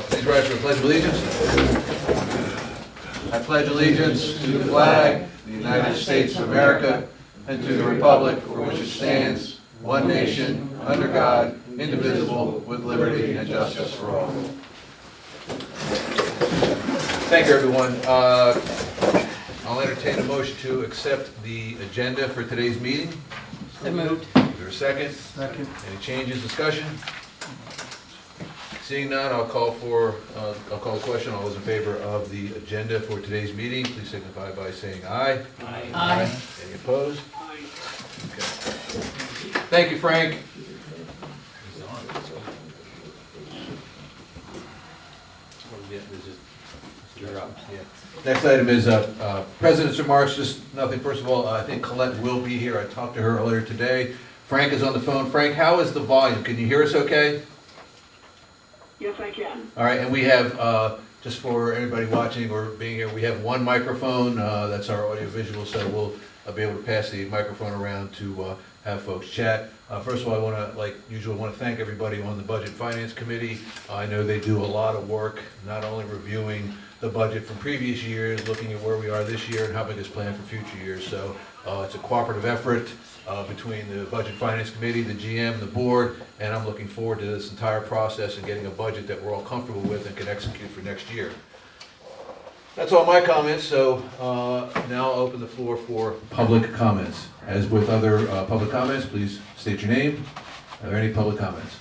Please rise for the Pledge of Allegiance. I pledge allegiance to the flag of the United States of America and to the republic for which it stands, one nation, under God, indivisible, with liberty and justice for all. Thank you, everyone. I'll entertain a motion to accept the agenda for today's meeting. So moved. Is there a second? Second. Any changes, discussion? Seeing none, I'll call the question. All those in favor of the agenda for today's meeting, please signify by saying aye. Aye. Aye. Any opposed? Okay. Thank you, Frank. Next item is President's remarks. Just nothing. First of all, I think Colette will be here. I talked to her earlier today. Frank is on the phone. Frank, how is the volume? Can you hear us okay? Yes, I can. All right, and we have, just for everybody watching or being here, we have one microphone. That's our audio-visual, so we'll be able to pass the microphone around to have folks chat. First of all, I want to, like usual, want to thank everybody on the Budget Finance Committee. I know they do a lot of work, not only reviewing the budget from previous years, looking at where we are this year and helping us plan for future years. So it's a cooperative effort between the Budget Finance Committee, the GM, the board, and I'm looking forward to this entire process and getting a budget that we're all comfortable with and can execute for next year. That's all my comments, so now I'll open the floor for public comments. As with other public comments, please state your name. Are there any public comments?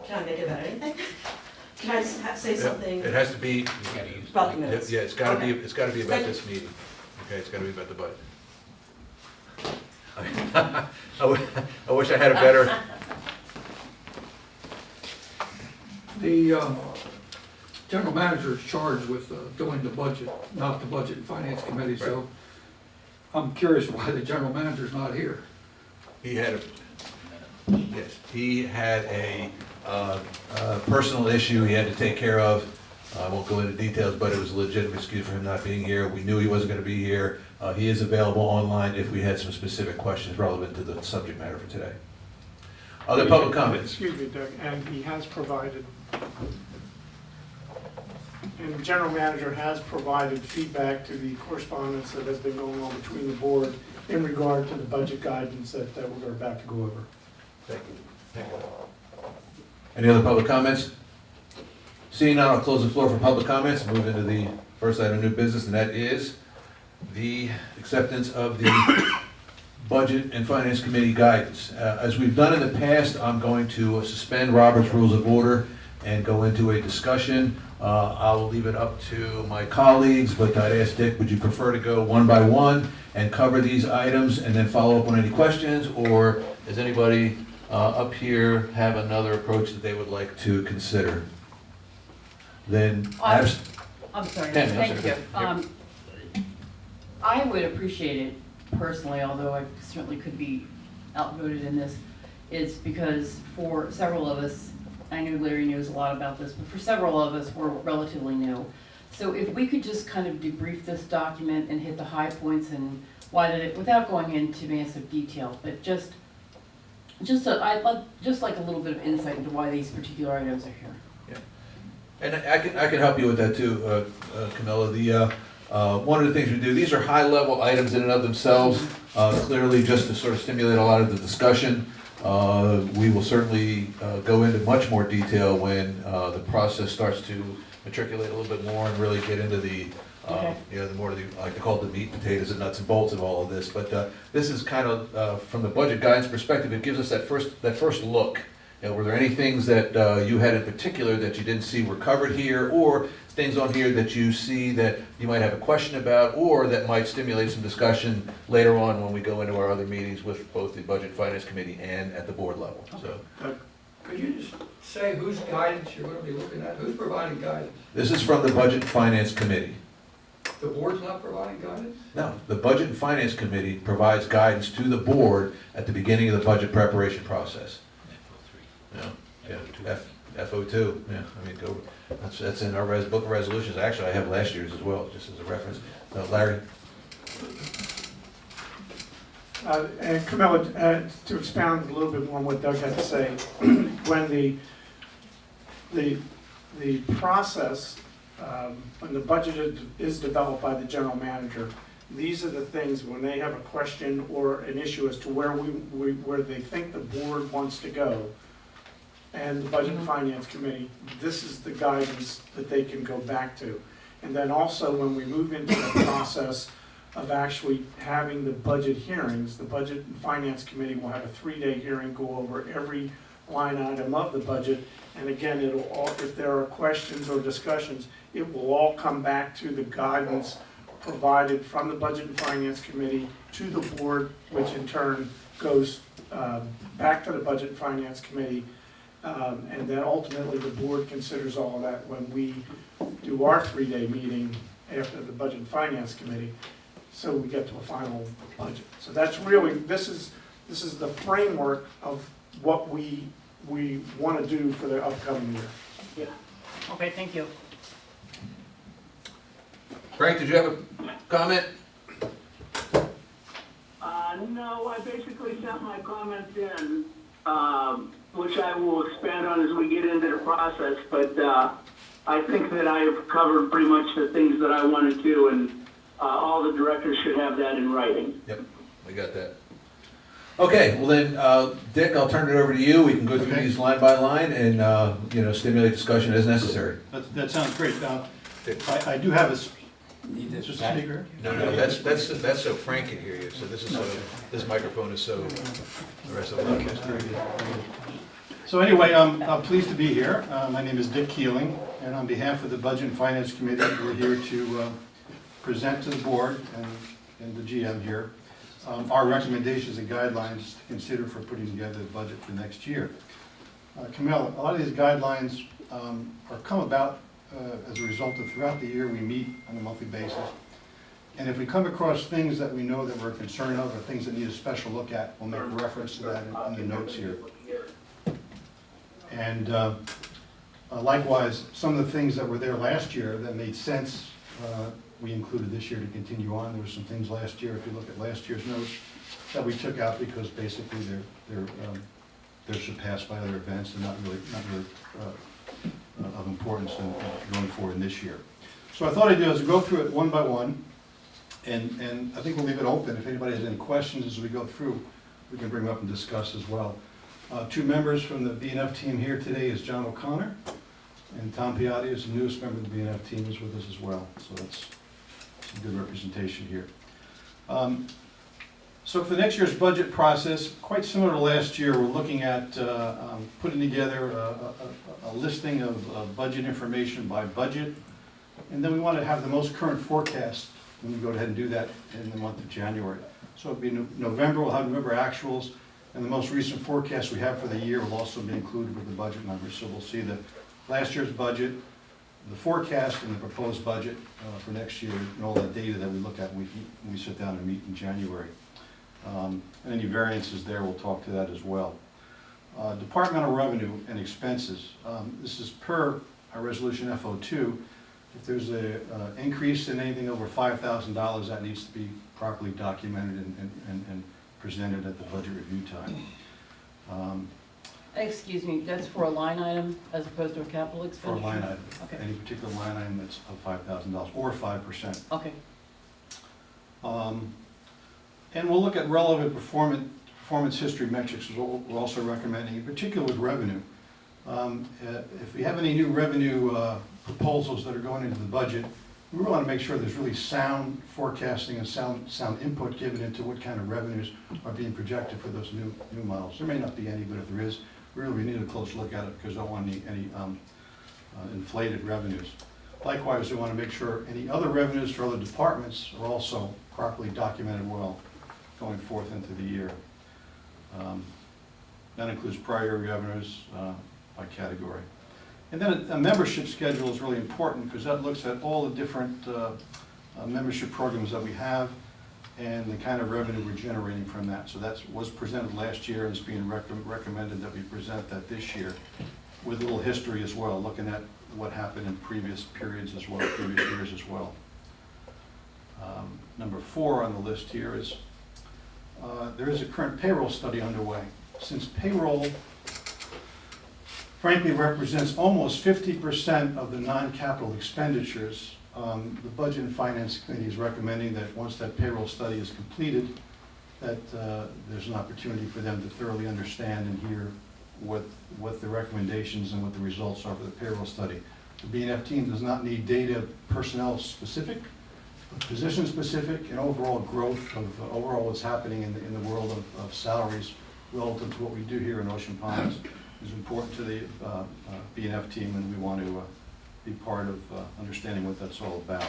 Can I make it about anything? Can I say something It has to be, about the minutes? yeah, it's gotta be, Okay. it's gotta be about this meeting. Okay, it's gotta be about the budget. I wish I had a better, The general manager is charged with doing the budget, not the Budget and Finance Committee, so I'm curious why the general manager's not here. he had a personal issue he had to take care of. I won't go into details, but it was a legitimate excuse for him not being here. We knew he wasn't gonna be here. He is available online if we had some specific questions relevant to the subject matter for today. Other public comments? Excuse me, Doug, and he has provided, and the general manager has provided feedback to the correspondence that has been going on between the board in regard to the budget guidance that we're about to go over. Thank you. Thank you. Any other public comments? Seeing none, I'll close the floor for public comments and move into the first item of new business, and that is the acceptance of the Budget and Finance Committee guidance. As we've done in the past, I'm going to suspend Robert's Rules of Order and go into a discussion. I will leave it up to my colleagues, but I'd ask Dick, would you prefer to go one by one and cover these items and then follow up on any questions, or does anybody up here have another approach that they would like to consider? Then, I'm sorry, Tammy, I'm thank sorry. you. I would appreciate it personally, although I certainly could be outvoted in this, is because for several of us, I know Larry knows a lot about this, but for several of us, we're relatively new. So if we could just kind of debrief this document and hit the high points and why did it, without going into massive detail, but I'd like a little bit of insight into why these particular items are here. and I can help you with that too, Camilla. One of the things we do, these are high-level items in and of themselves, clearly just to sort of stimulate a lot of the discussion. We will certainly go into much more detail when the process starts to matriculate a little bit more and really get into the, Okay. the more of the, I like to call it the meat, potatoes, and nuts and bolts of all of this. But this is kind of, from the budget guidance perspective, it gives us that first look. Were there any things that you had in particular that you didn't see were covered here, or things on here that you see that you might have a question about, or that might stimulate some discussion later on when we go into our other meetings with both the Budget Finance Committee and at the board level. So Could you just say whose guidance you're going to be looking at? Who's providing guidance? this is from the Budget Finance Committee. The board's not providing guidance? No, the Budget and Finance Committee provides guidance to the board at the beginning of the budget preparation process. Yeah, FO2, yeah, I mean, that's in our book of resolutions. Actually, I have last year's as well, just as a reference. Larry? And Camilla, to expound a little bit more on what Doug had to say, when the the process, when the budget is developed by the general manager, these are the things, when they have a question or an issue as to where where they think the board wants to go, and the Budget and Finance Committee, this is the guidance that they can go back to. And then also, when we move into the process of actually having the budget hearings, the Budget and Finance Committee will have a 3-day hearing, go over every line item of the budget. And again, it'll all, if there are questions or discussions, it will all come back to the guidance provided from the Budget and Finance Committee to the board, which in turn goes back to the Budget and Finance Committee. And then ultimately, the board considers all of that when we do our 3-day meeting after the Budget and Finance Committee, so we get to a final budget. So that's really, this is the framework of what we want to do for the upcoming year. Okay, thank you. Frank, did you have a comment? No, I basically sent my comments in, which I will expand on as we get into the process, but I think that I have covered pretty much the things that I wanted to, and all the directors should have that in writing. Yep, we got that. Okay, well then, Dick, I'll turn it over to you. We can go through these line by line and, stimulate discussion as necessary. That sounds great. I do have a, is this a speaker? No, that's so Frank can hear you, so this is so, this microphone is so the rest of the Okay, podcast. very good. So anyway, I'm pleased to be here. My name is Dick Keeling, and on behalf of the Budget and Finance Committee, we're here to present to the board and the GM here our recommendations and guidelines to consider for putting together the budget for next year. Camille, a lot of these guidelines are come about as a result of throughout the year we meet on a monthly basis. And if we come across things that we know that we're concerned of or things that need a special look at, we'll make reference to that in the notes here. And likewise, some of the things that were there last year that made sense, we included this year to continue on. There were some things last year, if you look at last year's notes, that we took out because basically they're surpassed by other events and not really of importance in going forward in this year. So I thought I'd do is go through it one by one, and I think we'll leave it open. If anybody has any questions as we go through, we can bring them up and discuss as well. 2 members from the B&F team here today is John O'Connor, and Tom Piatti is the newest member of the B&F team, is with us as well. So that's some good representation here. So for next year's budget process, quite similar to last year, we're looking at putting together a listing of budget information by budget, and then we want to have the most current forecast when we go ahead and do that in the month of January. So it'll be November, we'll have November actuals, and the most recent forecast we have for the year will also be included with the budget numbers. So we'll see the last year's budget, the forecast, and the proposed budget for next year, and all that data that we look at when we sit down and meet in January. And any variances there, we'll talk to that as well. Departmental revenue and expenses. This is per our resolution FO2. If there's an increase in anything over $5,000, that needs to be properly documented and presented at the budget review time. Excuse me, that's for a line item as opposed to a capital For a expenditure? line item. Okay. Any particular line item that's of $5,000 or 5%. Okay. And we'll look at relevant performance history metrics is what we're also recommending, in particular with revenue. If we have any new revenue proposals that are going into the budget, we want to make sure there's really sound forecasting and sound input given into what kind of revenues are being projected for those new models. There may not be any, but if there is, really we need a close look at it because we don't want any inflated revenues. Likewise, we want to make sure any other revenues for other departments are also properly documented well going forth into the year. That includes prior revenues by category. And then a membership schedule is really important because that looks at all the different membership programs that we have and the kind of revenue we're generating from that. So that was presented last year and it's being recommended that we present that this year with a little history as well, looking at what happened in previous periods as well, previous years as well. Number 4 on the list here is there is a current payroll study underway. Since payroll frankly represents almost 50% of the non-capital expenditures. The Budget and Finance Committee is recommending that once that payroll study is completed, that there's an opportunity for them to thoroughly understand and hear what the recommendations and what the results are for the payroll study. The B&F team does not need data personnel specific, but position specific, and overall growth of overall what's happening in the world of salaries relative to what we do here in Ocean Palms is important to the B&F team, and we want to be part of understanding what that's all about.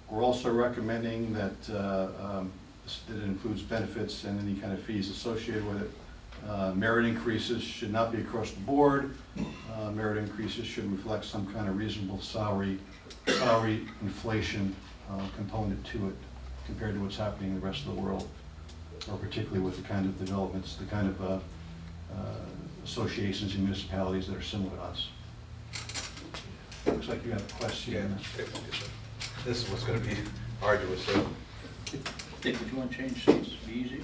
We're also recommending that that it includes benefits and any kind of fees associated with it. Merit increases should not be across the board. Merit increases should reflect some kind of reasonable salary inflation component to it compared to what's happening in the rest of the world, or particularly with the kind of developments, the kind of associations and municipalities that are similar to us. Looks like you have a question. This is what's going to be arduous, so. Dick, would you want to change seats? Be easy?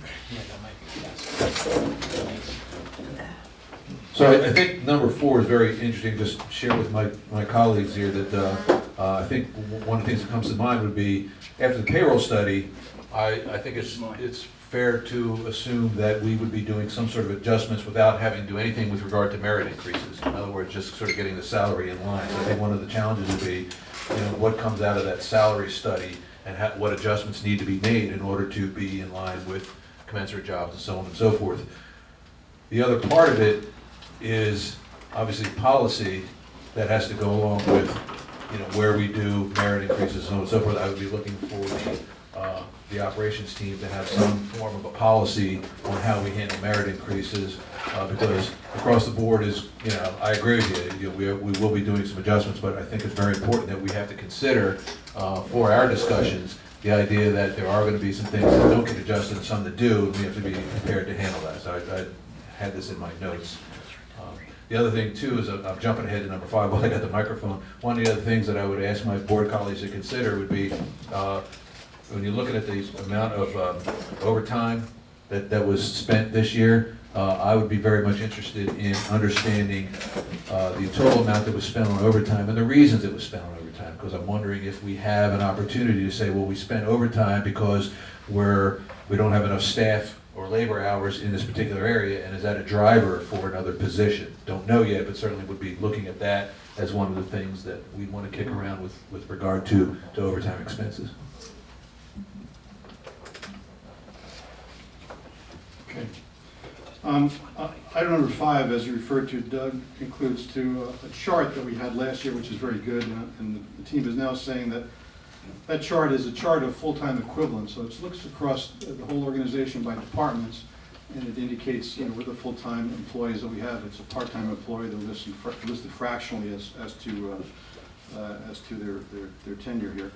So I think number 4 is very interesting, just share with my colleagues here that I think one of the things that comes to mind would be, after the payroll study, I think it's fair to assume that we would be doing some sort of adjustments without having to do anything with regard to merit increases. In other words, just sort of getting the salary in line. So I think one of the challenges would be, what comes out of that salary study and what adjustments need to be made in order to be in line with commensurate jobs and so on and so forth. The other part of it is obviously policy that has to go along with, where we do merit increases and so on and so forth. I would be looking for the operations team to have some form of a policy on how we handle merit increases, because across the board is, I agree with you, we will be doing some adjustments, but I think it's very important that we have to consider for our discussions the idea that there are going to be some things that don't get adjusted and some that do, and we have to be prepared to handle that. So I had this in my notes. The other thing too is, I'm jumping ahead to number 5 while I got the microphone. One of the other things that I would ask my board colleagues to consider would be, when you're looking at the amount of overtime that was spent this year, I would be very much interested in understanding the total amount that was spent on overtime and the reasons it was spent on overtime, because I'm wondering if we have an opportunity to say, well, we spent overtime because we don't have enough staff or labor hours in this particular area, and is that a driver for another position? Don't know yet, but certainly would be looking at that as one of the things that we'd want to kick around with regard to overtime expenses. Okay. Item number 5, as you referred to, Doug, includes to a chart that we had last year, which is very good, and the team is now saying that that chart is a chart of full-time equivalents. So it looks across the whole organization by departments, and it indicates, with the full-time employees that we have, it's a part-time employee. They're listed fractionally as to their tenure here.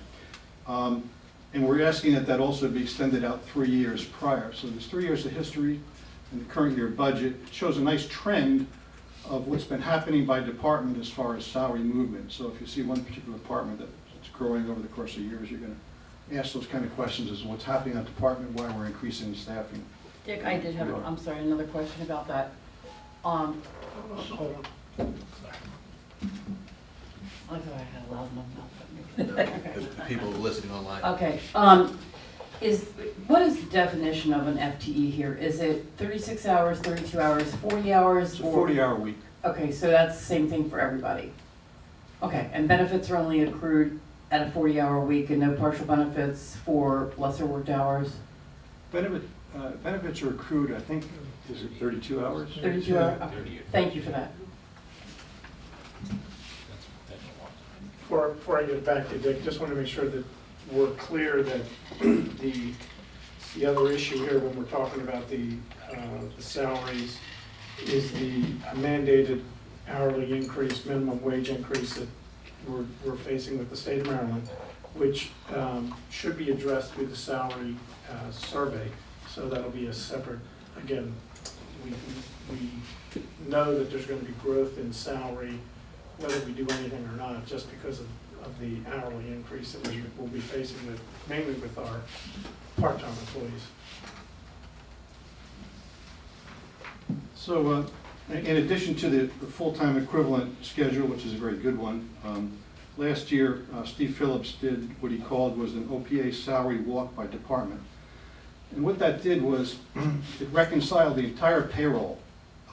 And we're asking that also be extended out 3 years prior. So there's 3 years of history in the current year budget. It shows a nice trend of what's been happening by department as far as salary movement. So if you see one particular department that's growing over the course of years, you're going to ask those kind of questions as to what's happening in that department, why we're increasing the staffing. Dick, I did have, another question about that. I thought I had a loud enough mouth. The people listening online. Okay, what is the definition of an FTE here? Is it 36 hours, 32 hours, 40 hours? It's a 40-hour week. Okay, so that's the same thing for everybody. Okay, and benefits are only accrued at a 40-hour week and no partial benefits for lesser worked hours? Benefits are accrued, I think, is it 32 hours? 32 hours? Okay. Thank you for that. Before I get back to Dick, just want to make sure that we're clear that the other issue here when we're talking about the salaries is the mandated hourly increase, minimum wage increase that we're facing with the state of Maryland, which should be addressed through the salary survey. So that'll be a separate, again, we know that there's going to be growth in salary whether we do anything or not, just because of the hourly increase that we will be facing mainly with our part-time employees. So, in addition to the full-time equivalent schedule, which is a very good one, last year, Steve Phillips did what he called was an OPA salary walk by department. And what that did was it reconciled the entire payroll.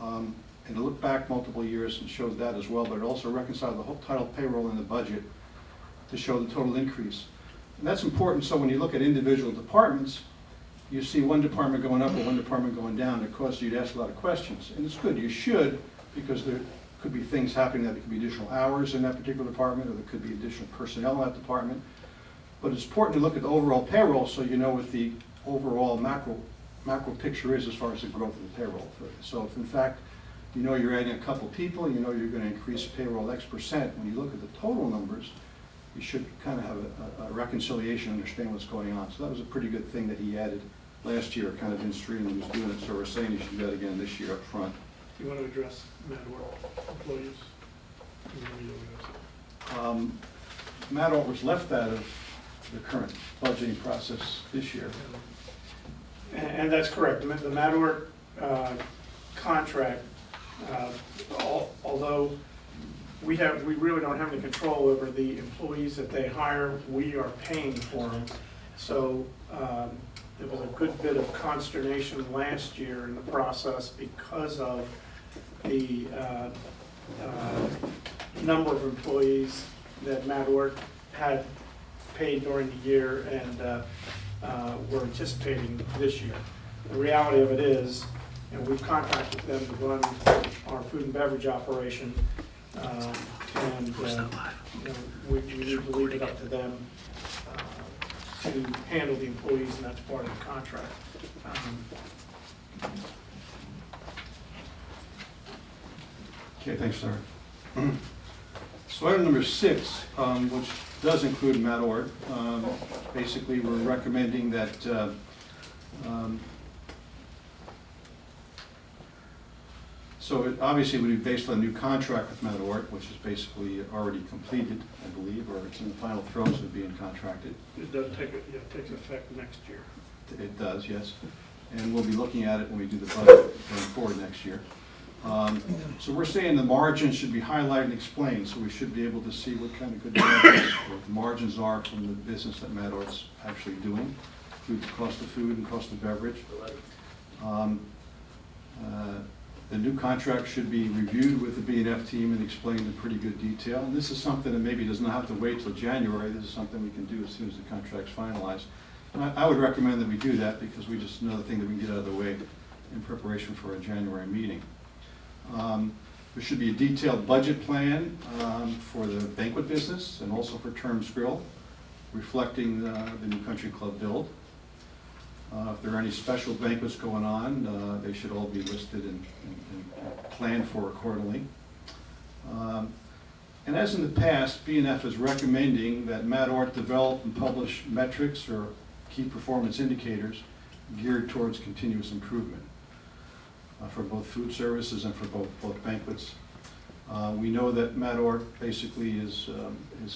And it looked back multiple years and showed that as well, but it also reconciled the whole total payroll in the budget to show the total increase. And that's important, so when you look at individual departments, you see one department going up or one department going down. It causes you to ask a lot of questions. And it's good, you should, because there could be things happening that there could be additional hours in that particular department, or there could be additional personnel in that department. But it's important to look at the overall payroll so you know what the overall macro picture is as far as the growth of the payroll. So if in fact you know you're adding a couple people, you know you're going to increase payroll X%, when you look at the total numbers, you should kind of have a reconciliation, understand what's going on. So that was a pretty good thing that he added last year, kind of in stream, and he was doing it, so we're saying he should do that again this year up front. You want to address Madwar employees? You want me to address it? Madwar was left out of the current budgeting process this year. And that's correct. The Madwar contract, although we really don't have any control over the employees that they hire, we are paying for them. So there was a good bit of consternation last year in the process because of the number of employees that Madwar had paid during the year and we're anticipating this year. The reality of it is, we've contracted them to run our food and beverage operation, and we need to leave it up to them to handle the employees, and that's part of the contract. Okay, thanks, sir. So item number 6, which does include Madwar, basically we're recommending that so it obviously would be based on a new contract with Madwar, which is basically already completed, I believe, or it's in the final throes of being contracted. It does it takes effect next year. It does, yes. And we'll be looking at it when we do the budget going forward next year. So we're saying the margins should be highlighted and explained, so we should be able to see what kind of good margins, what the margins are from the business that Madwar's actually doing, include the cost of food and cost of beverage. The new contract should be reviewed with the B&F team and explained in pretty good detail. And this is something that maybe does not have to wait till January. This is something we can do as soon as the contract's finalized. And I would recommend that we do that because we just another thing that we can get out of the way in preparation for a January meeting. There should be a detailed budget plan for the banquet business and also for Terms Grill, reflecting the new country club build. If there are any special banquets going on, they should all be listed and planned for accordingly. And as in the past, B&F is recommending that Madwar develop and publish metrics or key performance indicators geared towards continuous improvement for both food services and for both banquets. We know that Madwar basically is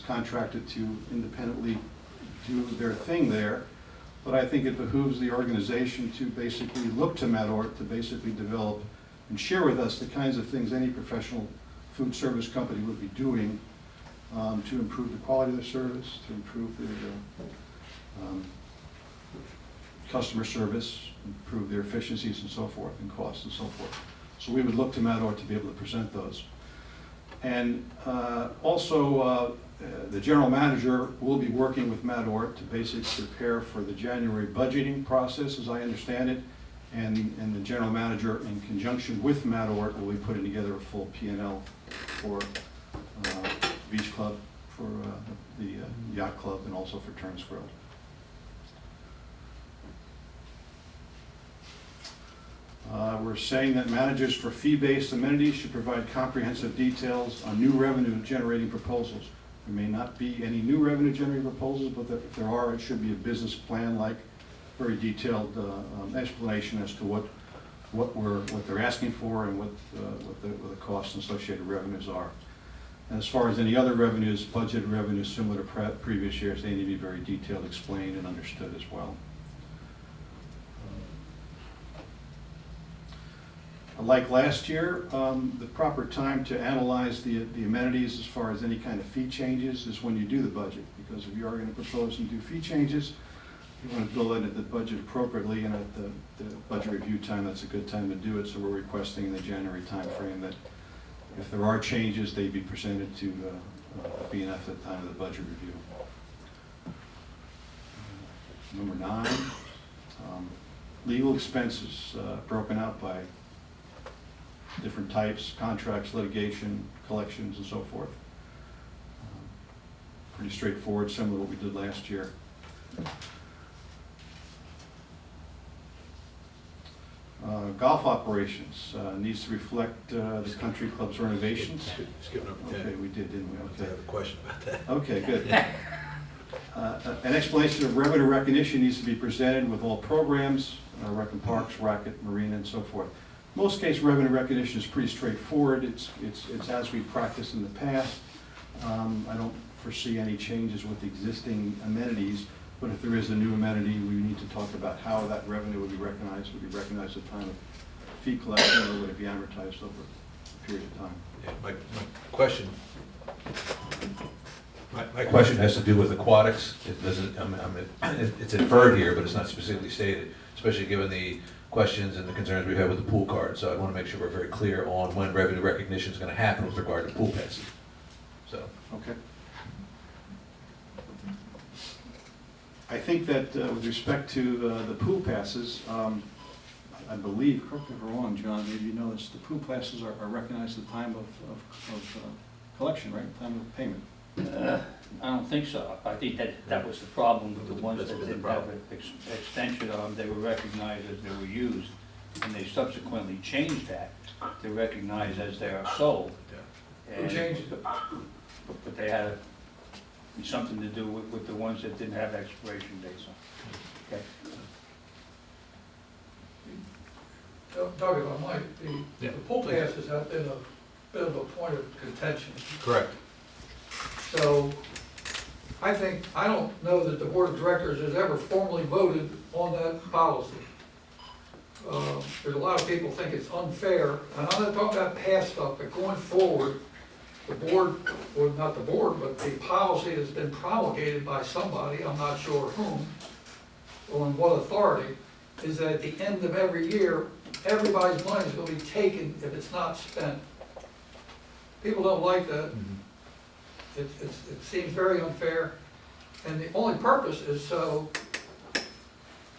contracted to independently do their thing there, but I think it behooves the organization to basically look to Madwar to basically develop and share with us the kinds of things any professional food service company would be doing to improve the quality of their service, to improve their customer service, improve their efficiencies and so forth, and costs and so forth. So we would look to Madwar to be able to present those. And also, the general manager will be working with Madwar to basically prepare for the January budgeting process, as I understand it, and the general manager, in conjunction with Madwar, will be putting together a full P&L for Beach Club, for the Yacht Club, and also for Terms Grill. We're saying that managers for fee-based amenities should provide comprehensive details on new revenue-generating proposals. There may not be any new revenue-generating proposals, but if there are, it should be a business plan-like, very detailed explanation as to what they're asking for and what the costs and associated revenues are. And as far as any other revenues, budgeted revenues similar to previous years, they need to be very detailed, explained, and understood as well. Like last year, the proper time to analyze the amenities as far as any kind of fee changes is when you do the budget, because if you are going to propose and do fee changes, you want to build that into the budget appropriately, and at the budget review time, that's a good time to do it, so we're requesting in the January timeframe that if there are changes, they be presented to B&F at the time of the budget review. Number 9, legal expenses broken out by different types, contracts, litigation, collections, and so forth. Pretty straightforward, similar to what we did last year. Golf operations needs to reflect the country club's renovations. Skipping up 10. Okay, we did, didn't we? I Okay. have a question about that. Okay, good. An explanation of revenue recognition needs to be presented with all programs, Rec and Parks, Racket, Marina, and so forth. Most case revenue recognition is pretty straightforward. It's as we practiced in the past. I don't foresee any changes with existing amenities, but if there is a new amenity, we need to talk about how that revenue would be recognized. Would it be recognized at the time of fee collection, or would it be amortized over a period of time? Yeah, my question. My question has to do with aquatics. It doesn't, it's inferred here, but it's not specifically stated, especially given the questions and the concerns we've had with the pool card. So I want to make sure we're very clear on when revenue recognition is going to happen with regard to pool passes. So. Okay. I think that with respect to the pool passes, I believe, correct me if I'm wrong, John, maybe you know this, the pool passes are recognized at the time of collection, right? Time of payment. I don't think so. I think that was the problem with the ones That's that been the didn't have problem. an extension on them. They were recognized as they were used, and they subsequently changed that to recognize as they are sold. Yeah. And- Who changed it? But they had something to do with the ones that didn't have expiration dates on. Okay. Doug, if I might, Yeah, the pool please. passes have been a bit of a point of contention. Correct. So I don't know that the board of directors has ever formally voted on that policy. There's a lot of people think it's unfair, and I'm not talking about past stuff, but going forward, the board, or not the board, but the policy has been promulgated by somebody, I'm not sure whom, on what authority, is that at the end of every year, everybody's money is gonna be taken if it's not spent. People don't like that. It seems very unfair, and the only purpose is so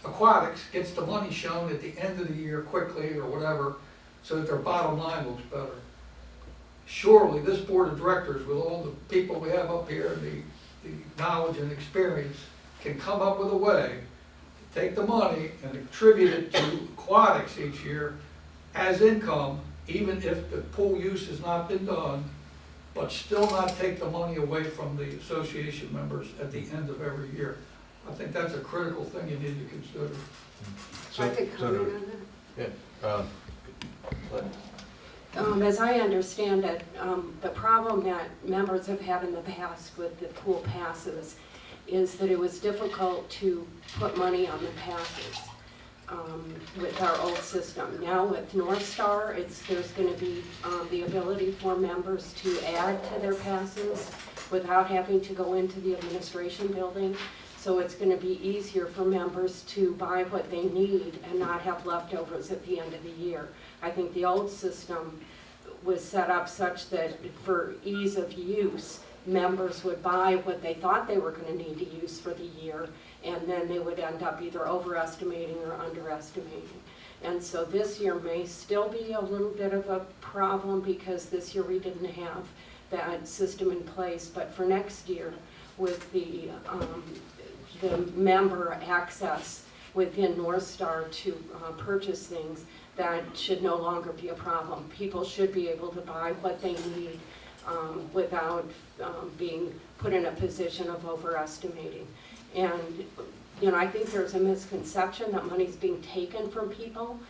aquatics gets the money shown at the end of the year quickly or whatever, so that their bottom line looks better. Surely this board of directors, with all the people we have up here, the knowledge and experience, can come up with a way to take the money and attribute it to aquatics each year as income, even if the pool use has not been done, but still not take the money away from the association members at the end of every year. I think that's a critical thing you need to consider. I could comment on that. Yeah. As I understand it, the problem that members have had in the past with the pool passes is that it was difficult to put money on the passes with our old system. Now with North Star, there's going to be the ability for members to add to their passes without having to go into the administration building. So it's going to be easier for members to buy what they need and not have leftovers at the end of the year. I think the old system was set up such that for ease of use, members would buy what they thought they were going to need to use for the year, and then they would end up either overestimating or underestimating. And so this year may still be a little bit of a problem because this year we didn't have that system in place, but for next year, with the member access within North Star to purchase things, that should no longer be a problem. People should be able to buy what they need without being put in a position of overestimating. And, you know, I think there's a misconception that money's being taken from people.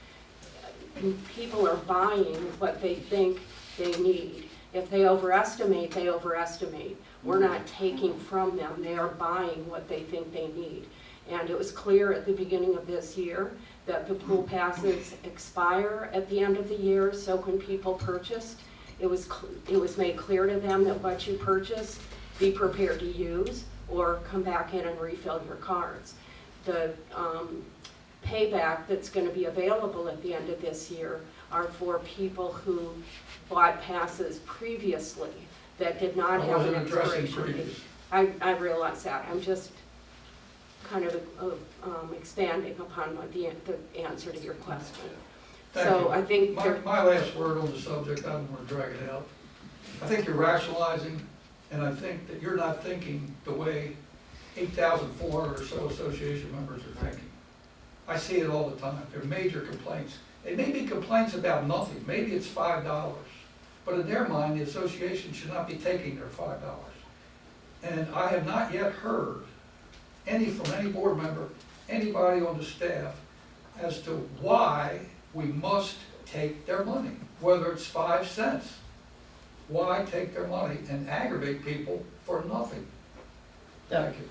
People are buying what they think they need. If they overestimate, they overestimate. We're not taking from them. They are buying what they think they need. And it was clear at the beginning of this year that the pool passes expire at the end of the year, so when people purchased, it was made clear to them that what you purchase, be prepared to use, or come back in and refill your cards. The payback that's going to be available at the end of this year are for people who bought passes previously that did not I have an wasn't addressing expiration date. previous. I realize that. I'm just kind of expanding upon what the answer to your question. Thank So you. I think My last word on the subject, I don't want to drag it out. I think you're rationalizing, and I think that you're not thinking the way 8,400 or so association members are thinking. I see it all the time. There are major complaints. It may be complaints about nothing. Maybe it's $5. But in their mind, the association should not be taking their $5. And I have not yet heard from any board member, anybody on the staff, as to why we must take their money, whether it's 5 cents. Why take their money and aggravate people for nothing? Thank you.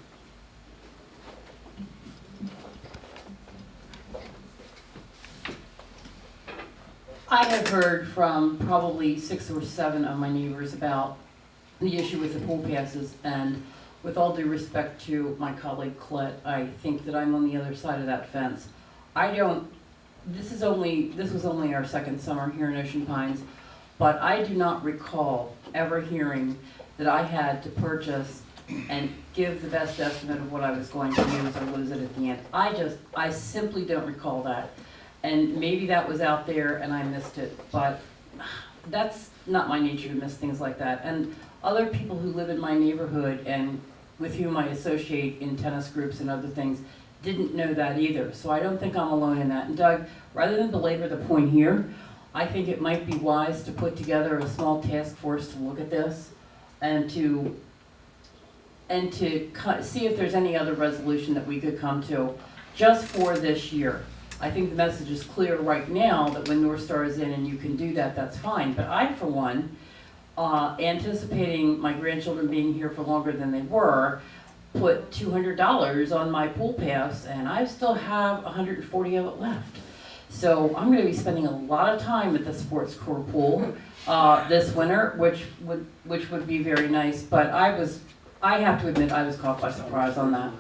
I have heard from probably 6 or 7 of my neighbors about the issue with the pool passes, and with all due respect to my colleague Colette, I think that I'm on the other side of that fence. This was only our second summer here in Ocean Pines, but I do not recall ever hearing that I had to purchase and give the best estimate of what I was going to use or lose it at the end. I simply don't recall that. And maybe that was out there and I missed it, but that's not my nature to miss things like that. And other people who live in my neighborhood and with whom I associate in tennis groups and other things didn't know that either. So I don't think I'm alone in that. And Doug, rather than belabor the point here, I think it might be wise to put together a small task force to look at this and to see if there's any other resolution that we could come to just for this year. I think the message is clear right now that when North Star is in and you can do that, that's fine. But I, for one, anticipating my grandchildren being here for longer than they were, put $200 on my pool pass, and I still have 140 of it left. So I'm going to be spending a lot of time at the sports core pool this winter, which would be very nice. But I have to admit, I was caught by surprise on that.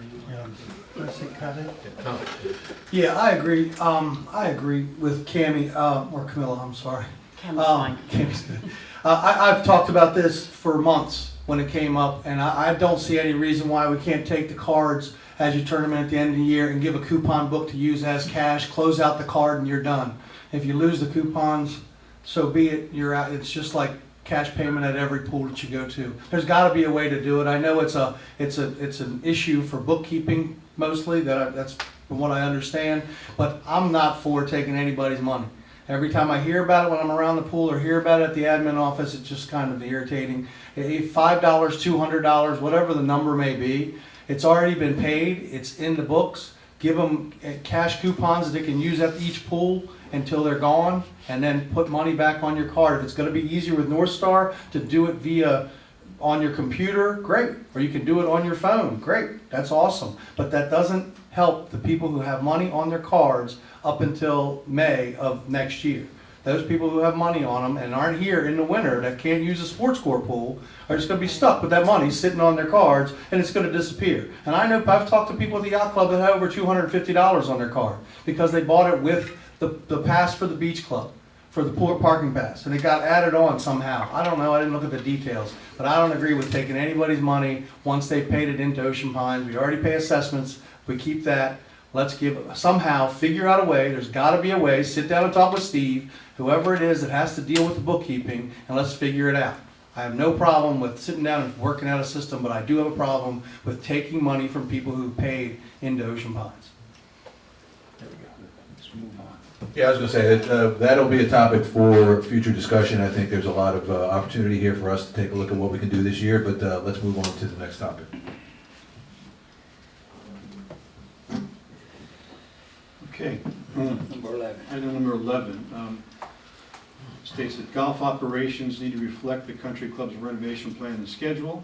Yeah, I agree. I agree with Cammie, or Camilla, I'm sorry. Cammie's fine. Cammie's good. I've talked about this for months when it came up, and I don't see any reason why we can't take the cards as you turn them in at the end of the year and give a coupon book to use as cash, close out the card, and you're done. If you lose the coupons, so be it, you're out. It's just like cash payment at every pool that you go to. There's got to be a way to do it. I know it's an issue for bookkeeping mostly, that's from what I understand, but I'm not for taking anybody's money. Every time I hear about it when I'm around the pool or hear about it at the admin office, it's just kind of irritating. $5, $200, whatever the number may be, it's already been paid, it's in the books. Give them cash coupons that they can use at each pool until they're gone, and then put money back on your card. If it's going to be easier with North Star to do it via on your computer, great. Or you can do it on your phone, great. That's awesome. But that doesn't help the people who have money on their cards up until May of next year. Those people who have money on them and aren't here in the winter that can't use a sports core pool are just going to be stuck with that money sitting on their cards, and it's going to disappear. And I know I've talked to people at the yacht club that have over $250 on their card because they bought it with the pass for the beach club, for the pool parking pass, and it got added on somehow. I don't know, I didn't look at the details, but I don't agree with taking anybody's money once they've paid it into Ocean Pines. We already pay assessments, we keep that. Let's somehow figure out a way, there's gotta be a way, sit down and talk with Steve, whoever it is that has to deal with the bookkeeping, and let's figure it out. I have no problem with sitting down and working out a system, but I do have a problem with taking money from people who paid into Ocean Pines. There we go. Let's move on. Yeah, I was going to say, that'll be a topic for future discussion. I think there's a lot of opportunity here for us to take a look at what we can do this year, but let's move on to the next topic. Okay. Number 11. Item number 11 states that golf operations need to reflect the country club's renovation plan and schedule.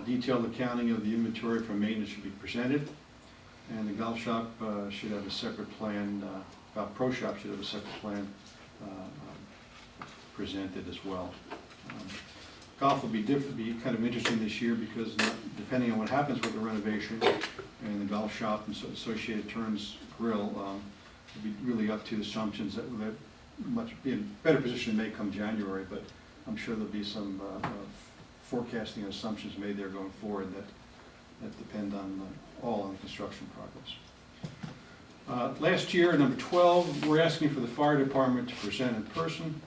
Detailed accounting of the inventory for maintenance should be presented. And the golf shop should have a separate plan, golf pro shop should have a separate plan presented as well. Golf will be kind of interesting this year because depending on what happens with the renovation and the golf shop and associated Turns Grill, it'll be really up to assumptions that will be in a better position may come January, but I'm sure there'll be some forecasting assumptions made there going forward that depend on all on construction progress. Last year, number 12, we're asking for the fire department to present in person.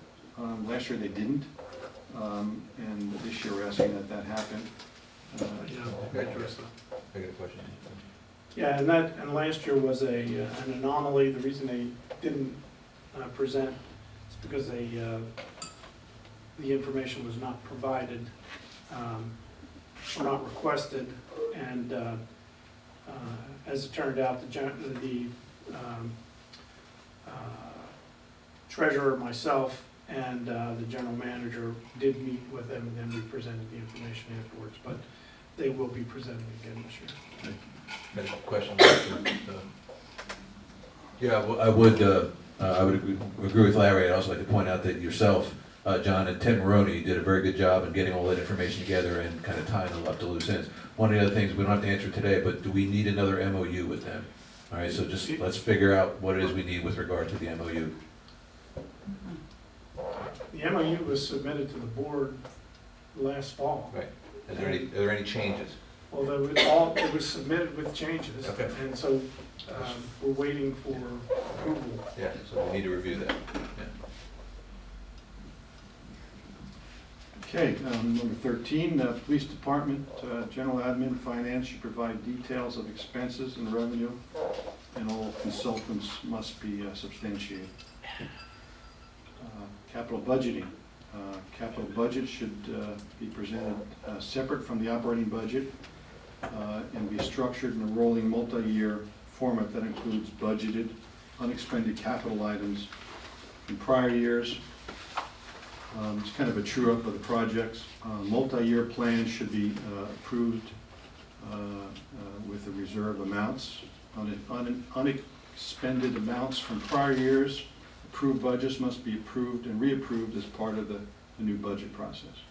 Last year they didn't, and this year we're asking that happen. I got a question. Yeah, and last year was an anomaly. The reason they didn't present is because the information was not provided, or not requested, and as it turned out, the treasurer, myself, and the general manager did meet with them, and then we presented the information afterwards, but they will be presenting again this year. Got a question? Yeah, well, I would agree with Larry. I'd also like to point out that yourself, John, and Ted Maroney did a very good job in getting all that information together and kind of tying up the loose ends. One of the other things, we don't have to answer today, but do we need another MOU with them? All right, so just let's figure out what it is we need with regard to the MOU. The MOU was submitted to the board last fall. Right. Are there any changes? Well, it was submitted with changes, Okay. and so we're waiting for approval. Yeah, so we need to review that. Yeah. Okay, number 13, police department, general admin, finance should provide details of expenses and revenue, and all consultants must be substantiated. Capital budgeting. Capital budget should be presented separate from the operating budget and be structured in a rolling multi-year format that includes budgeted, unexpended capital items from prior years. It's kind of a true-up of the projects. Multi-year plans should be approved with the reserve amounts. Unexpended amounts from prior years. Approved budgets must be approved and reapproved as part of the new budget process.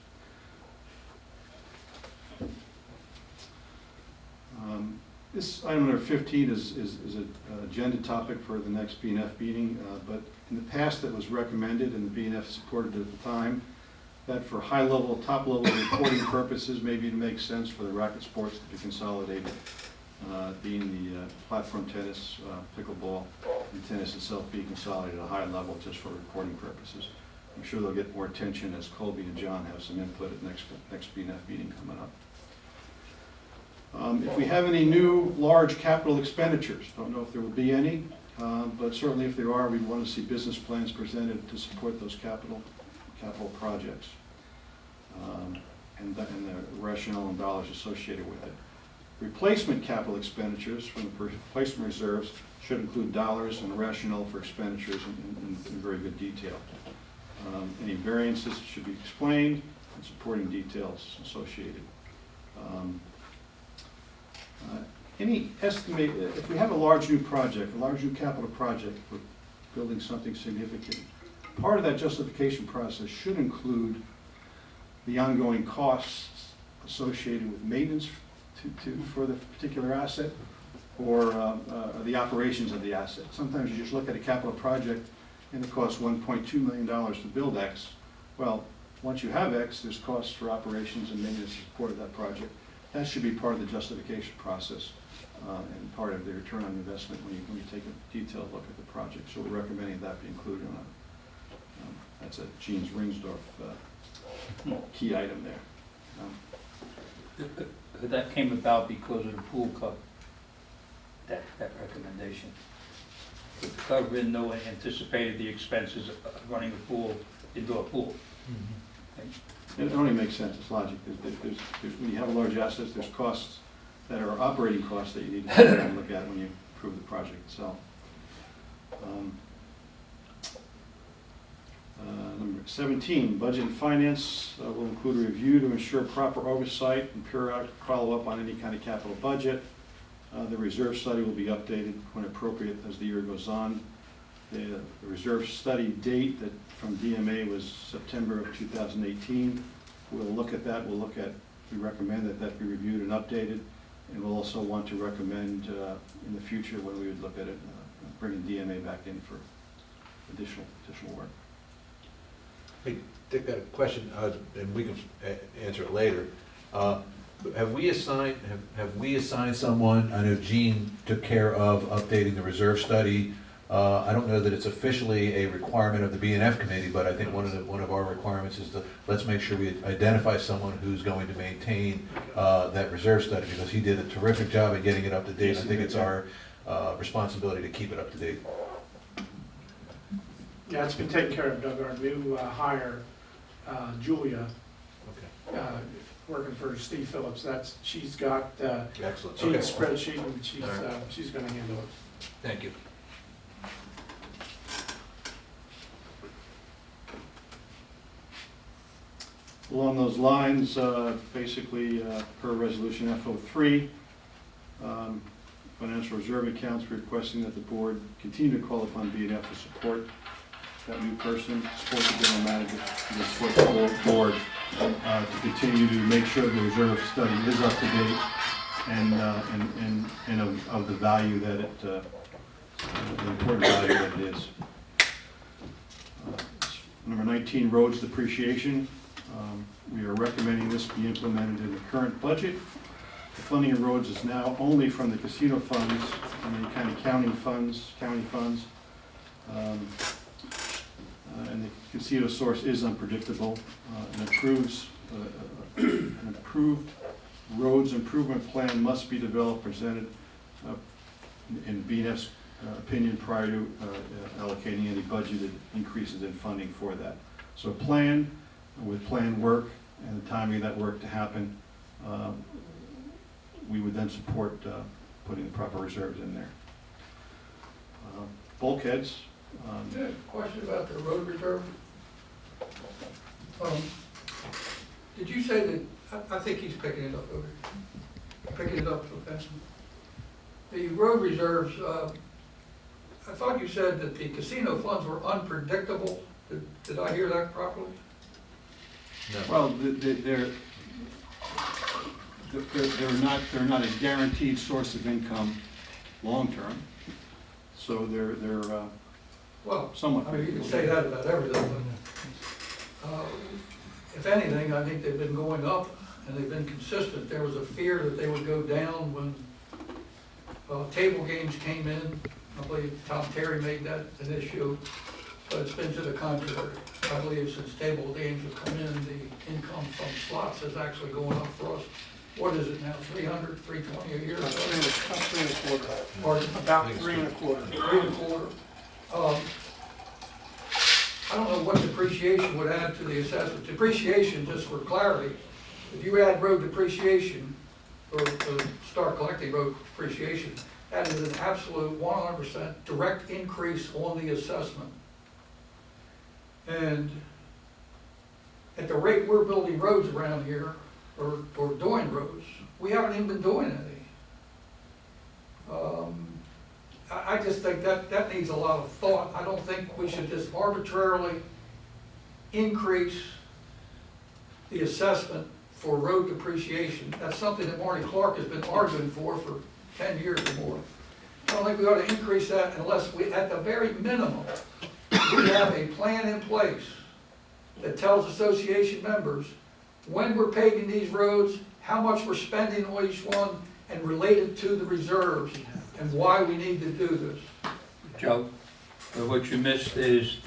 This item number 15 is an agenda topic for the next B&F meeting, but in the past it was recommended, and the B&F supported at the time, that for high-level, top-level reporting purposes, maybe it makes sense for the racket sports to be consolidated, being the platform tennis, pickleball, and tennis itself being consolidated at a high level just for reporting purposes. I'm sure they'll get more attention as Colby and John have some input at next B&F meeting coming up. If we have any new large capital expenditures, don't know if there will be any, but certainly if there are, we want to see business plans presented to support those capital projects and the rationale and dollars associated with it. Replacement capital expenditures from the replacement reserves should include dollars and rationale for expenditures in very good detail. Any variances should be explained and supporting details associated. Any estimate, if we have a large new project, a large new capital project, we're building something significant, part of that justification process should include the ongoing costs associated with maintenance for the particular asset or the operations of the asset. Sometimes you just look at a capital project and it costs $1.2 million to build X. Well, once you have X, there's costs for operations and maintenance support of that project. That should be part of the justification process and part of the return on investment when you take a detailed look at the project. So we're recommending that be included on that's a Jeans Ringsdorf key item there. That came about because of the pool cover, that recommendation. The cover in no one anticipated the expenses of running a pool, indoor pool. It only makes sense, it's logic. There's, when you have large assets, there's costs that are operating costs that you need to look at when you approve the project itself. Number 17, budget and finance will include a review to ensure proper oversight and periodic follow-up on any kind of capital budget. The reserve study will be updated when appropriate as the year goes on. The reserve study date that from DMA was September of 2018. We'll look at that. We recommend that that be reviewed and updated. And we'll also want to recommend in the future when we would look at it, bringing DMA back in for additional work. Hey, Dick, got a question, and we can answer it later. Have we assigned someone, I know Gene took care of updating the reserve study. I don't know that it's officially a requirement of the B&F committee, but I think one of our requirements is to, let's make sure we identify someone who's going to maintain that reserve study, because he did a terrific job at getting it up to date. I think it's our responsibility to keep it up to date. Yeah, it's been taken care of, Doug. Our new hire, Julia, Okay. working for Steve Phillips, she's got Excellent. Gene's Okay. spreadsheet, and she's gonna handle it. Thank you. Along those lines, basically, per resolution FO3, financial reserve accounts requesting that the board continue to call upon B&F to support that new person, support the general manager, and support the board to continue to make sure the reserve study is up to date and of the value that it, the important value that it is. Number 19, roads depreciation. We are recommending this be implemented in the current budget. The funding of roads is now only from the casino funds and any kind of county funds. And the casino source is unpredictable. An approved roads improvement plan must be developed, presented in B&F's opinion prior to allocating any budgeted increases in funding for that. So a plan with planned work and the timing of that work to happen, we would then support putting the proper reserves in there. Bulkheads. Yeah, question about the road reserve. Did you say that, I think he's picking it up over here. Picking it up, okay. The road reserves, I thought you said that the casino funds were unpredictable. Did I hear that properly? No. Well, they're not a guaranteed source of income long-term, so they're Well, somewhat. I mean, you can say that about everything, but if anything, I think they've been going up and they've been consistent. There was a fear that they would go down when table games came in. I believe Tom Terry made that an issue, but it's been to the contrary. I believe since table games have come in, the income from slots is actually going up for us. What is it now, 300, 320 a year? About 3.25. Pardon? About 3.25. 3.25. I don't know what depreciation would add to the assessment. Depreciation, just for clarity, if you add road depreciation, or start collecting road depreciation, that is an absolute 100% direct increase on the assessment. And at the rate we're building roads around here, or doing roads, we haven't even been doing any. I just think that needs a lot of thought. I don't think we should just arbitrarily increase the assessment for road depreciation. That's something that Marty Clark has been arguing for 10 years or more. I don't think we ought to increase that unless we, at the very minimum, we have a plan in place that tells association members when we're paving these roads, how much we're spending on each one, and related to the reserves, and why we need to do this. Joe, what you missed is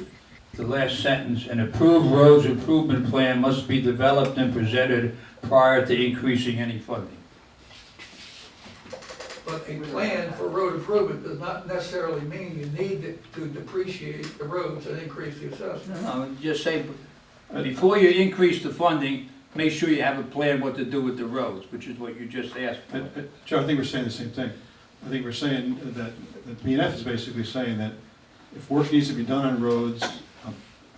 the last sentence. An approved roads improvement plan must be developed and presented prior to increasing any funding. But a plan for road improvement does not necessarily mean you need to depreciate the roads and increase the assessment. No, just say, before you increase the funding, make sure you have a plan what to do with the roads, which is what you just asked for. Joe, I think we're saying the same thing. I think we're saying that B&F is basically saying that if work needs to be done on roads,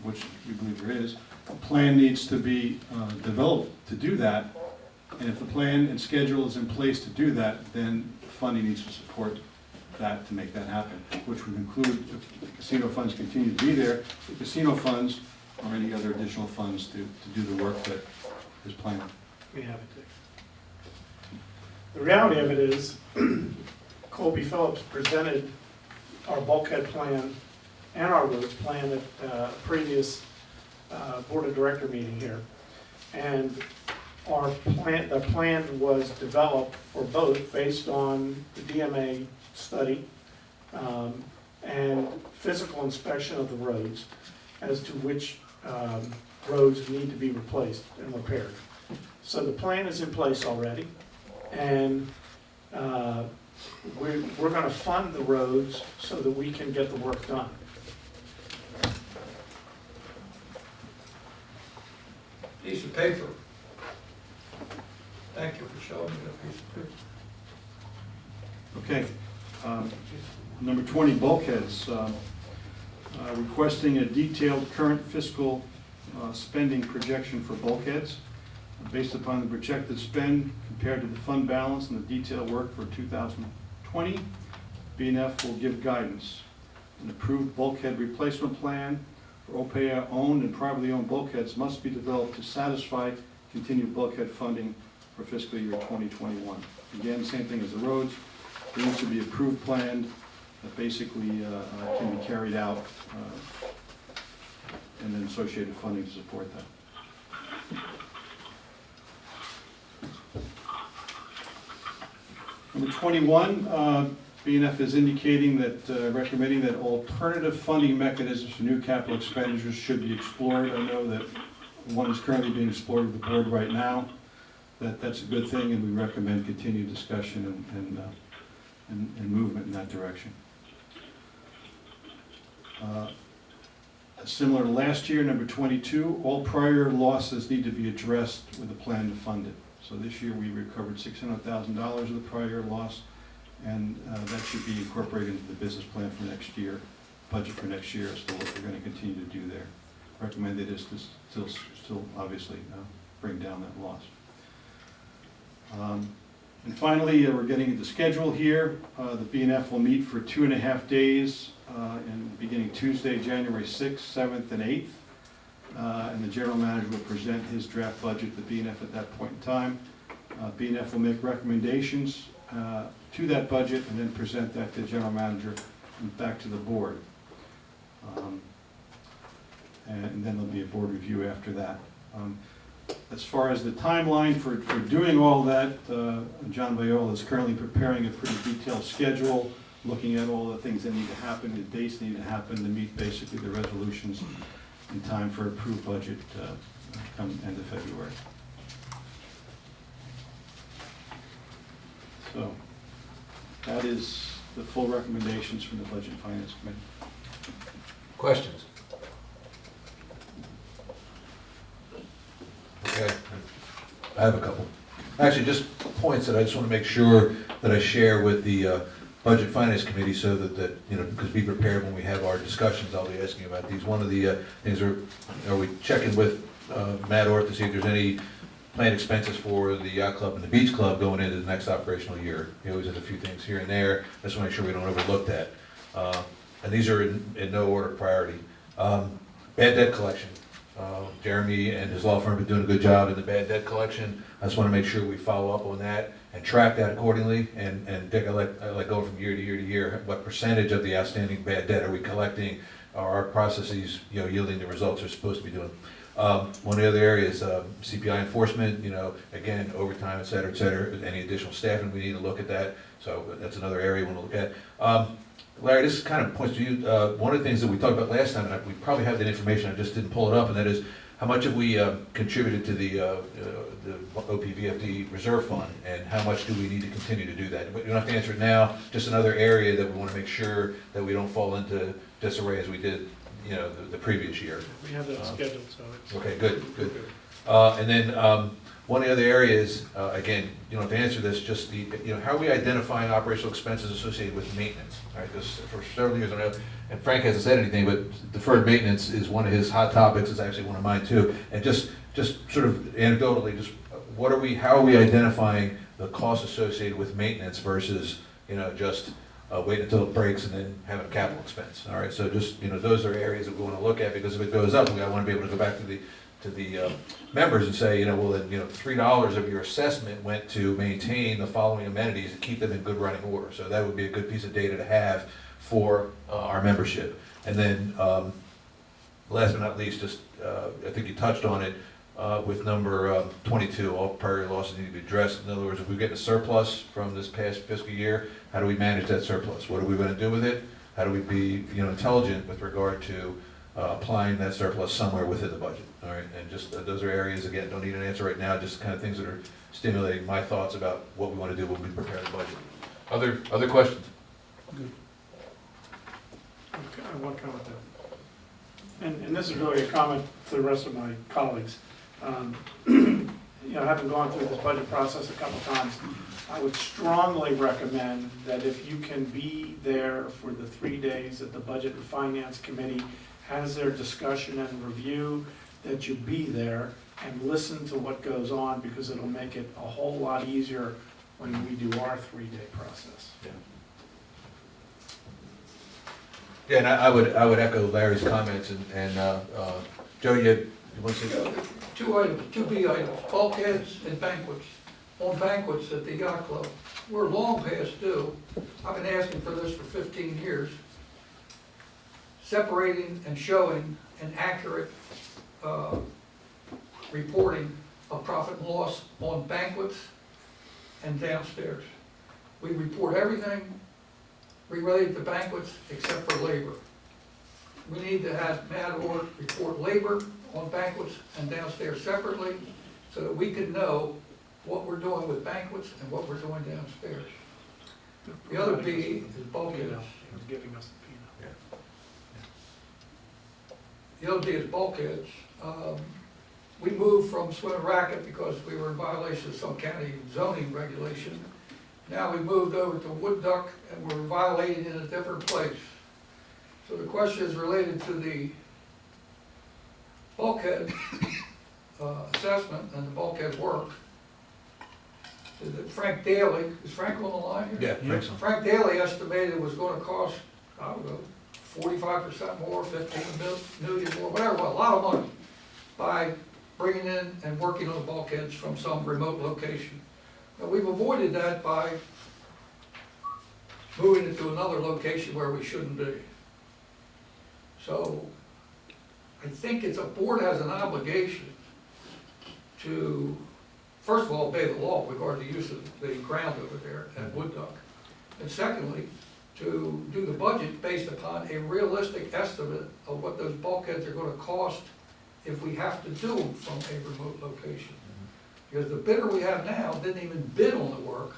which we believe there is, a plan needs to be developed to do that, And if the plan and schedule is in place to do that, then funding needs to support that to make that happen, which would include, if the casino funds continue to be there, the casino funds or any other additional funds to do the work that is planned. We have it. The reality of it is, Colby Phillips presented our bulkhead plan and our roads plan at a previous board of director meeting here. And the plan was developed for both based on the DMA study and physical inspection of the roads as to which roads need to be replaced and repaired. So the plan is in place already, and we're going to fund the roads so that we can get the work done. Piece of paper. Thank you for showing me that piece of paper. Okay. Number 20, bulkheads. Requesting a detailed current fiscal spending projection for bulkheads. Based upon the projected spend compared to the fund balance and the detailed work for 2020, B&F will give guidance. An approved bulkhead replacement plan for OPA owned and privately owned bulkheads must be developed to satisfy continued bulkhead funding for fiscal year 2021. Again, same thing as the roads. There needs to be approved plan that basically can be carried out and then associated funding to support that. Number 21, B&F is indicating that, recommending that alternative funding mechanisms for new capital expenditures should be explored. I know that one is currently being explored with the board right now. That's a good thing, and we recommend continued discussion and movement in that direction. Similar to last year, number 22, all prior losses need to be addressed with a plan to fund it. So this year we recovered $600,000 of the prior loss, and that should be incorporated into the business plan for next year, budget for next year as to what we're going to continue to do there. Recommended is to still obviously bring down that loss. And finally, we're getting into schedule here. The B&F will meet for 2.5 days, beginning Tuesday, January 6th, 7th, and 8th. And the general manager will present his draft budget to B&F at that point in time. B&F will make recommendations to that budget and then present that to the general manager and back to the board. And then there'll be a board review after that. As far as the timeline for doing all that, John Viola is currently preparing a pretty detailed schedule, looking at all the things that need to happen, the dates that need to happen to meet basically the resolutions in time for approved budget come end of February. So that is the full recommendations from the Budget and Finance Committee. Questions? Okay, I have a couple. Actually, just points that I just want to make sure that I share with the Budget Finance Committee so that you know, because be prepared when we have our discussions, I'll be asking about these. One of the things are we checking with Matt Orth to see if there's any planned expenses for the yacht club and the beach club going into the next operational year. He always has a few things here and there. I just want to make sure we don't overlook that. And these are in no order of priority. Bad debt collection. Jeremy and his law firm have been doing a good job in the bad debt collection. I just want to make sure we follow up on that and track that accordingly. And Dick, I like going from year to year to year. What percentage of the outstanding bad debt are we collecting? Are our processes, you know, yielding the results they're supposed to be doing? One of the other areas, CPI enforcement. You know, again, overtime, et cetera, et cetera. Any additional staffing, we need to look at that. So that's another area we want to look at. Larry, this kind of points to you. One of the things that we talked about last time, and we probably have that information, I just didn't pull it up, and that is how much have we contributed to the OPVFD reserve fund, and how much do we need to continue to do that? But you don't have to answer it now. Just another area that we want to make sure that we don't fall into disarray as we did, you know, the previous year. We have that scheduled, so it's... Okay, good. And then one of the other areas, again, you don't have to answer this, just the, you know, how are we identifying operational expenses associated with maintenance? All right, because for several years, I know, and Frank hasn't said anything, but deferred maintenance is one of his hot topics. It's actually one of mine too. And just sort of anecdotally, just how are we identifying the costs associated with maintenance versus, just waiting until it breaks and then having a capital expense, all right? So just, those are areas that we want to look at, because if it goes up, we want to be able to go back to the members and say, well, then, $3 of your assessment went to maintain the following amenities and keep them in good running order. So that would be a good piece of data to have for our membership. And then, last but not least, just, I think you touched on it, with number 22, all priority losses need to be addressed. In other words, if we get a surplus from this past fiscal year, how do we manage that surplus? What are we going to do with it? How do we be, intelligent with regard to applying that surplus somewhere within the budget? All right, and just those are areas, again, don't need an answer right now, just kind of things that are stimulating my thoughts about what we want to do when we prepare the budget. Other questions? Okay, I have one comment there. And this is really a comment to the rest of my colleagues. Having gone through this budget process a couple times, I would strongly recommend that if you can be there for the 3 days that the Budget and Finance Committee has their discussion and review, that you be there and listen to what goes on, because it'll make it a whole lot easier when we do our 3-day process. Yeah, and I would echo Larry's comments, and Joe, you want to say? Two items, two B items, bulkheads and banquets. On banquets at the yacht club, we're long past due. I've been asking for this for 15 years. Separating and showing an accurate reporting of profit and loss on banquets and downstairs. We report everything related to banquets except for labor. We need to have Matador report labor on banquets and downstairs separately, so that we can know what we're doing with banquets and what we're doing downstairs. The other B is bulkheads. Giving us the peanut. The other B is bulkheads. We moved from swim and racket because we were in violation of some county zoning regulation. Now we moved over to wood duck, and we're violating in a different place. So the question is related to the bulkhead assessment and the bulkhead work. Is that Frank Daly, is Frank on the line here? Yeah, Frank's on. Frank Daly estimated it was gonna cost, I don't know, 45% more, 15 million more, whatever, a lot of money, by bringing in and working on the bulkheads from some remote location. Now, we've avoided that by moving it to another location where we shouldn't be. So, I think a board has an obligation to, first of all, obey the law regarding the use of the ground over there at Wood Duck. And secondly, to do the budget based upon a realistic estimate of what those bulkheads are gonna cost if we have to do them from a remote location. Because the bidder we have now didn't even bid on the work.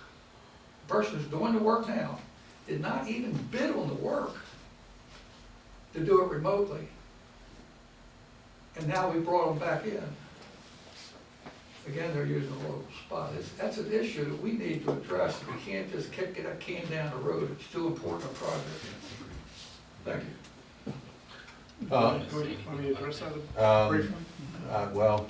The person who's doing the work now did not even bid on the work to do it remotely. And now we brought them back in. Again, they're using a local spot. That's an issue that we need to address. We can't just kick a can down the road. It's too important a project. Thank you. Want me to address that briefly? Well,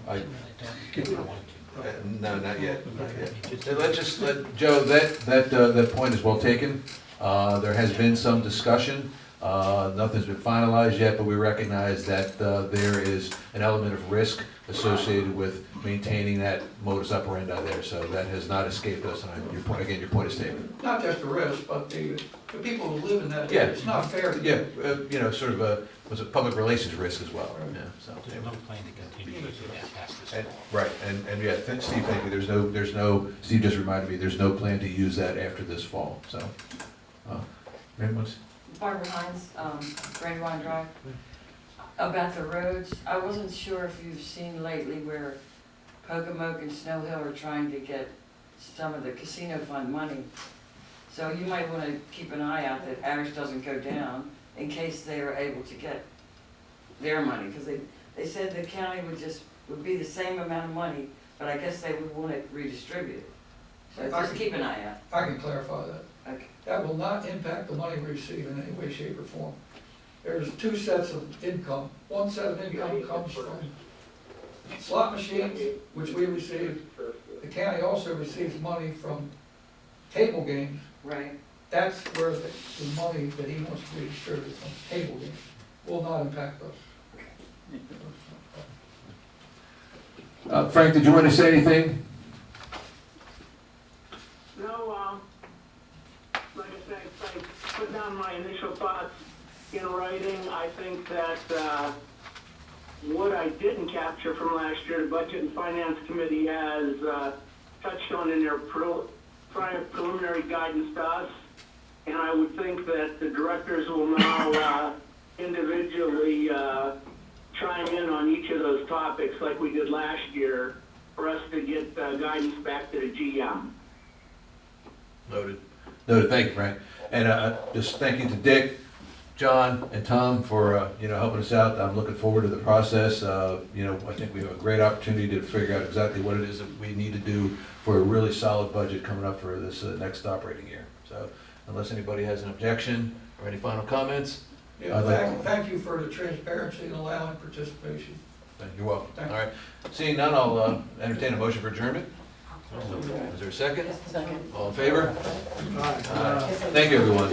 no, not yet, not yet. Let's let, Joe, that point is well taken. There has been some discussion. Nothing's been finalized yet, but we recognize that there is an element of risk associated with maintaining that modus operandi there. So that has not escaped us, and your point is taken. Not just the risk, but the people who live in that Yeah. area. It's not fair to Yeah, them. sort of a, was a public relations risk as well. Yeah, so. There's no plan to continue using that past this And, fall. right, and yeah, Steve, thank you, there's no, Steve just reminded me, there's no plan to use that after this fall, so. Anyone? Barbara Hines, Brandywine Drive. About the roads, I wasn't sure if you've seen lately where Pocomoke and Snow Hill are trying to get some of the casino fund money. So you might want to keep an eye out that ours doesn't go down in case they are able to get their money. Because they said the county would be the same amount of money, but I guess they would want it redistributed. So just keep an eye out. I can clarify that. Okay. That will not impact the money we receive in any way, shape, or form. There's two sets of income. One set of income comes from slot machines, which we receive, the county also receives money from table games. Right. That's where the money that he wants to be distributed from table games will not impact us. Frank, did you want to say anything? No, like I said, I put down my initial thoughts in writing. I think that, what I didn't capture from last year, the Budget and Finance Committee has, touched on in their preliminary guidance to us. And I would think that the directors will now, individually, chime in on each of those topics like we did last year for us to get, guidance back to the GM. Noted. Noted, thank you, Frank. And just thank you to Dick, John, and Tom for, helping us out. I'm looking forward to the process. I think we have a great opportunity to figure out exactly what it is that we need to do for a really solid budget coming up for this next operating year. So unless anybody has an objection or any final comments, Yeah, I'd like- thank you for the transparency and allowing participation. you're welcome. Thank All you. right. Seeing none, I'll entertain a motion for adjournment. Is there a second? Second. All in favor? Thank you, everyone.